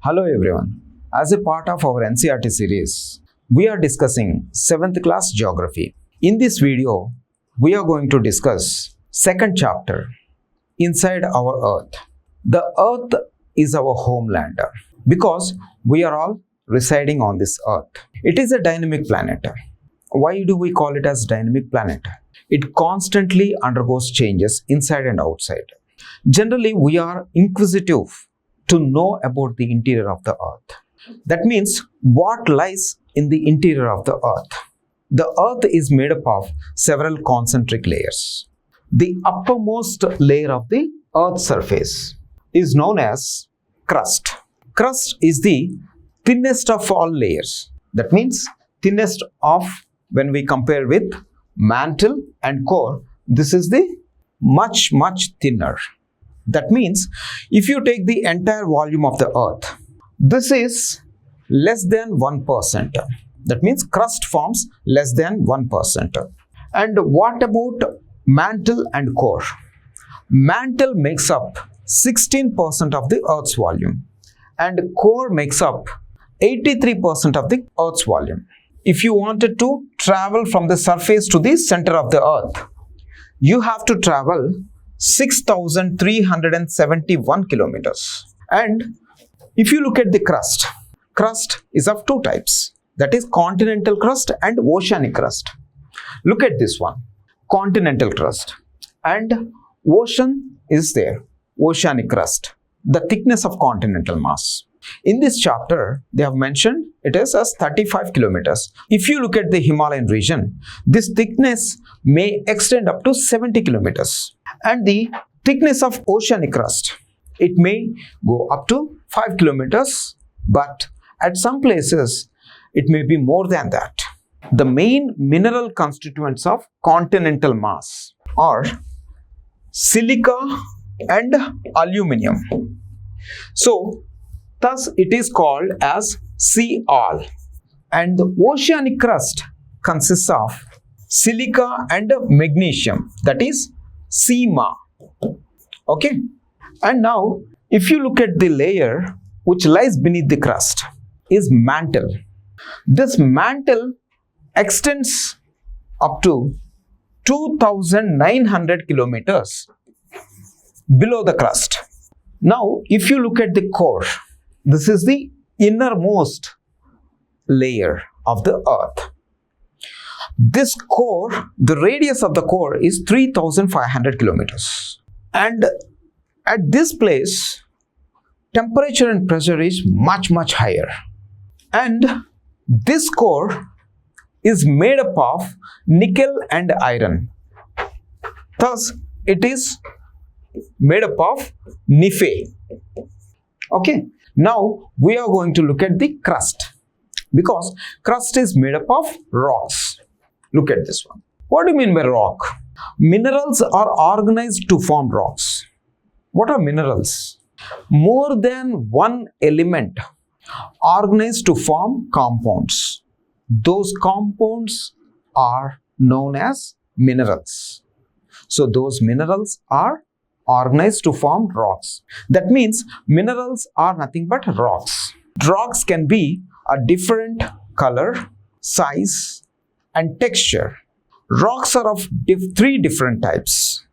Hello everyone. As a part of our NCERT series, we are discussing 7th class geography. In this video, we are going to discuss second chapter, Inside Our Earth. The Earth is our homeland because we are all residing on this Earth. It is a dynamic planet. Why do we call it as dynamic planet? It constantly undergoes changes inside and outside. Generally, we are inquisitive to know about the interior of the Earth. That means what lies in the interior of the Earth. The Earth is made up of several concentric layers. The uppermost layer of the Earth's surface is known as crust. Crust is the thinnest of all layers. That means thinnest of when we compare with mantle and core, this is the much thinner. That means if you take the entire volume of the Earth, this is less than 1%. That means crust forms less than 1%. And what about mantle and core? Mantle makes up 16% of the Earth's volume and core makes up 83% of the Earth's volume. If you wanted to travel from the surface to the center of the Earth, you have to travel 6,371 kilometers. And if you look at the crust is of two types. That is continental crust and oceanic crust. Look at this one, continental crust, and ocean is there, oceanic crust, the thickness of continental mass. In this chapter, they have mentioned it is as 35 kilometers. If you look at the Himalayan region, this thickness may extend up to 70 kilometers. And the thickness of oceanic crust, it may go up to 5 kilometers, but at some places, it may be more than that. The main mineral constituents of continental mass are silica and aluminium. So, thus it is called as Sea-All. And the oceanic crust consists of silica and magnesium, that is SEMA. Okay. And now, if you look at the layer which lies beneath the crust is mantle. This mantle extends up to 2,900 kilometers below the crust. Now, if you look at the core, this is the innermost layer of the Earth. This core, the radius of the core is 3,500 kilometers. And at this place, temperature and pressure is much higher. And this core is made up of nickel and iron. Thus, it is made up of Nephi. Okay. Now, we are going to look at the crust because crust is made up of rocks. Look at this one. What do you mean by rock? Minerals are organized to form rocks. What are minerals? More than one element organized to form compounds. Those compounds are known as minerals. So, those minerals are organized to form rocks. That means minerals are nothing but rocks. Rocks can be a different color, size, and texture. Rocks are of three different types.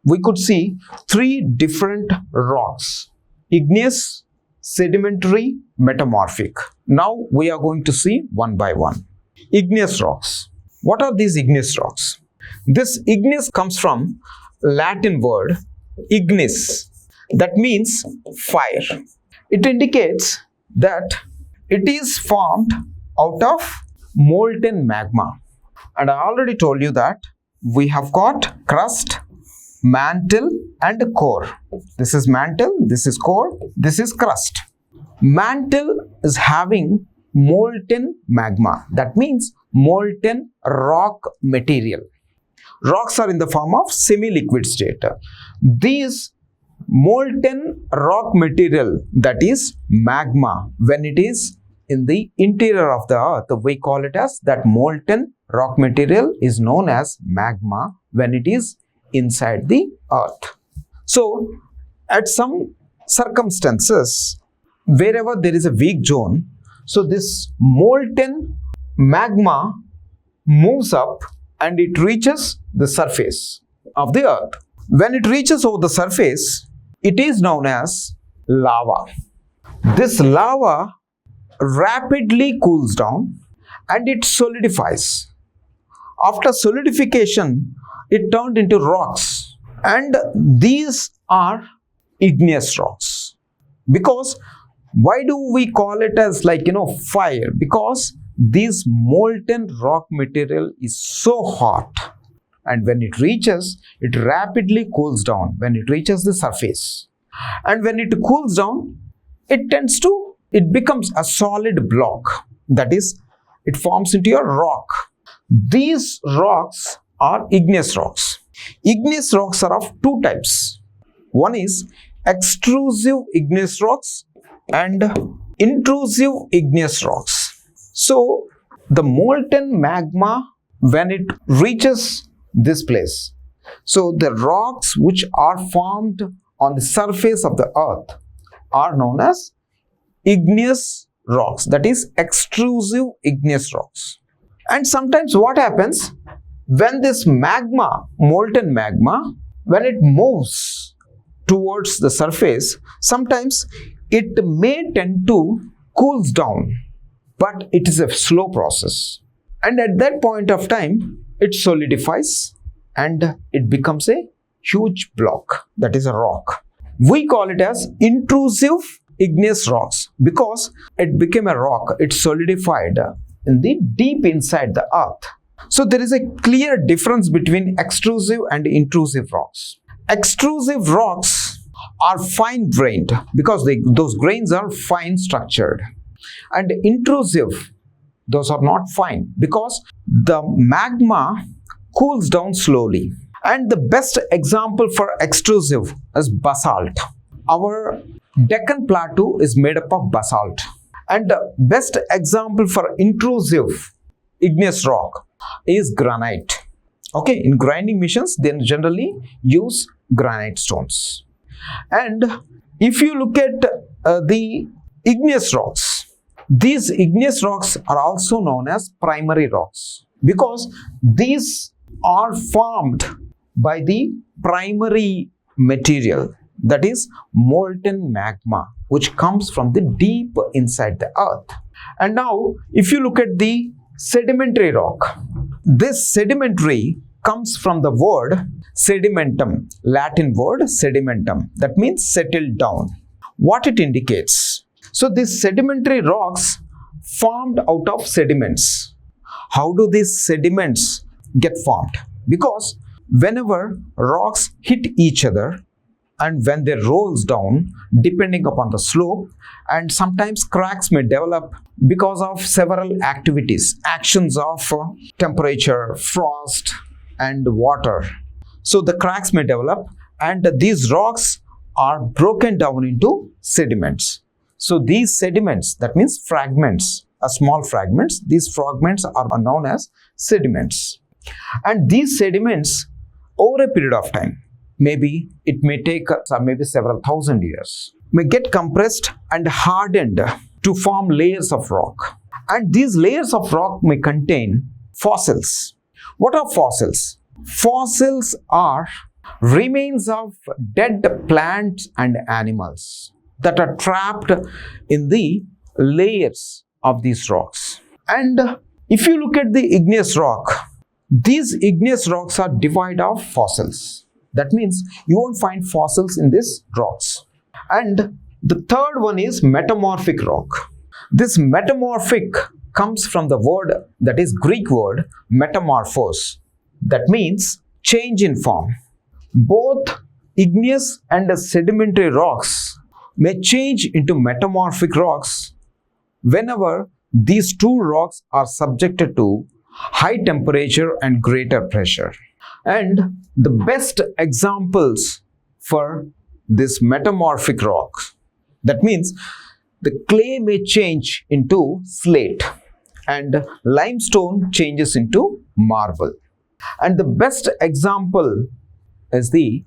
We could see three different rocks: igneous, sedimentary, metamorphic. Now we are going to see one by one. Igneous rocks. What are these igneous rocks? This igneous comes from Latin word ignis. That means fire. It indicates that it is formed out of molten magma. And I already told you that we have got crust, mantle and core. This is mantle, this is core, this is crust. Mantle is having molten magma. That means molten rock material. Rocks are in the form of semi-liquid state. These molten rock material, that is magma, when it is in the interior of the Earth, we call it as that molten rock material is known as magma when it is inside the Earth. So, at some circumstances, wherever there is a weak zone, so this molten magma moves up and it reaches the surface of the earth. When it reaches over the surface, it is known as lava. This lava rapidly cools down and it solidifies. After solidification, it turned into rocks, and these are igneous rocks. Because why do we call it as fire? Because this molten rock material is so hot, and when it rapidly cools down when it reaches the surface. And when it cools down, it becomes a solid block. That is, it forms into a rock. These rocks are igneous rocks. Igneous rocks are of two types. One is extrusive igneous rocks and intrusive igneous rocks. So the molten magma, when it reaches this place, so the rocks which are formed on the surface of the earth are known as igneous rocks, that is extrusive igneous rocks. And sometimes what happens, when this magma, molten magma, when it moves towards the surface, sometimes it may tend to cool down, but it is a slow process. And at that point of time, it solidifies and it becomes a huge block, that is a rock. We call it as intrusive igneous rocks because it became a rock, it solidified in the deep inside the earth. So there is a clear difference between extrusive and intrusive rocks. Extrusive rocks are fine grained because those grains are fine structured, and intrusive, those are not fine because the magma cools down slowly. And the best example for extrusive is basalt. Our Deccan Plateau is made up of basalt. And the best example for intrusive igneous rock is granite. Okay, in grinding machines, they generally use granite stones. And if you look at the igneous rocks, these igneous rocks are also known as primary rocks because these are formed by the primary material, that is molten magma, which comes from the deep inside the earth. And now if you look at the sedimentary rock, this sedimentary comes from the word sedimentum, Latin word sedimentum, that means settled down. What it indicates? So these sedimentary rocks formed out of sediments. How do these sediments get formed? Because whenever rocks hit each other and when they rolls down, depending upon the slope, and sometimes cracks may develop because of several actions of temperature, frost and water. So the cracks may develop and these rocks are broken down into sediments. So these sediments, that means fragments, small fragments, these fragments are known as sediments. And these sediments, over a period of time, maybe it may take maybe several thousand years, may get compressed and hardened to form layers of rock. And these layers of rock may contain fossils. What are fossils? Fossils are remains of dead plants and animals that are trapped in the layers of these rocks. And if you look at the igneous rock, these igneous rocks are devoid of fossils. That means you won't find fossils in these rocks. And the third one is metamorphic rock. This metamorphic comes from the word, that is Greek word metamorphos. That means change in form. Both igneous and sedimentary rocks may change into metamorphic rocks whenever these two rocks are subjected to high temperature and greater pressure. And the best examples for this metamorphic rocks, that means the clay may change into slate and limestone changes into marble. And the best example is the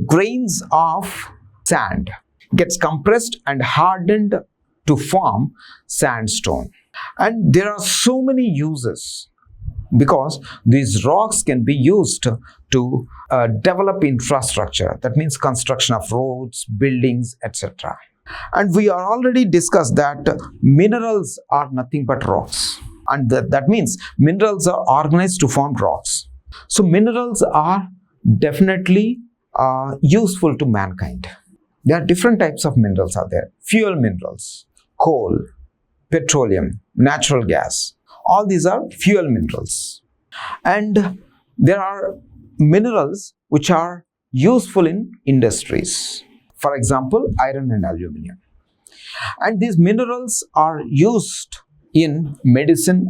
grains of sand gets compressed and hardened to form sandstone. And there are so many uses because these rocks can be used to develop infrastructure. That means construction of roads, buildings, etc. And we are already discussed that minerals are nothing but rocks. And that means minerals are organized to form rocks. So minerals are definitely useful to mankind. There are different types of minerals are there. Fuel minerals, coal, petroleum, natural gas. All these are fuel minerals. And there are minerals which are useful in industries. For example, iron and aluminum. And these minerals are used in medicine.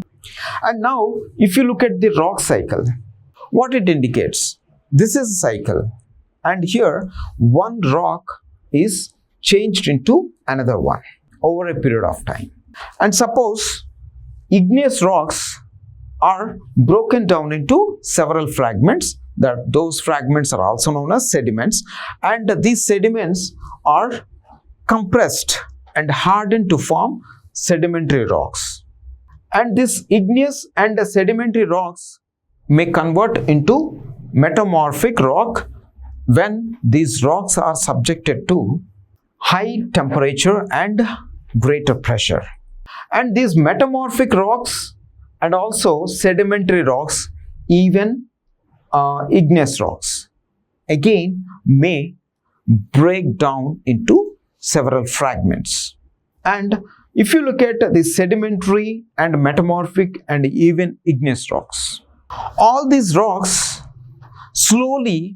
And now, if you look at the rock cycle, what it indicates? This is a cycle. And here, one rock is changed into another one over a period of time. And suppose igneous rocks are broken down into several fragments. Those fragments are also known as sediments, and these sediments are compressed and hardened to form sedimentary rocks. And these igneous and sedimentary rocks may convert into metamorphic rock when these rocks are subjected to high temperature and greater pressure. And these metamorphic rocks and also sedimentary rocks, even igneous rocks, again may break down into several fragments. And if you look at the sedimentary and metamorphic and even igneous rocks, all these rocks slowly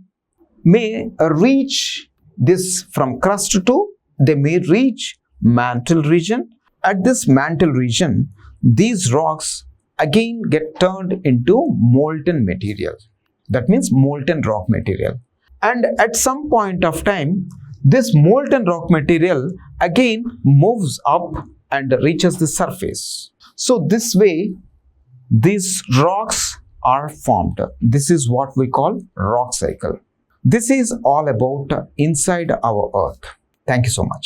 may reach this from crust to, they may reach mantle region. At this mantle region, these rocks again get turned into molten material. That means molten rock material. And at some point of time, this molten rock material again moves up and reaches the surface. So this way, these rocks are formed. This is what we call rock cycle. This is all about inside our earth. Thank you so much.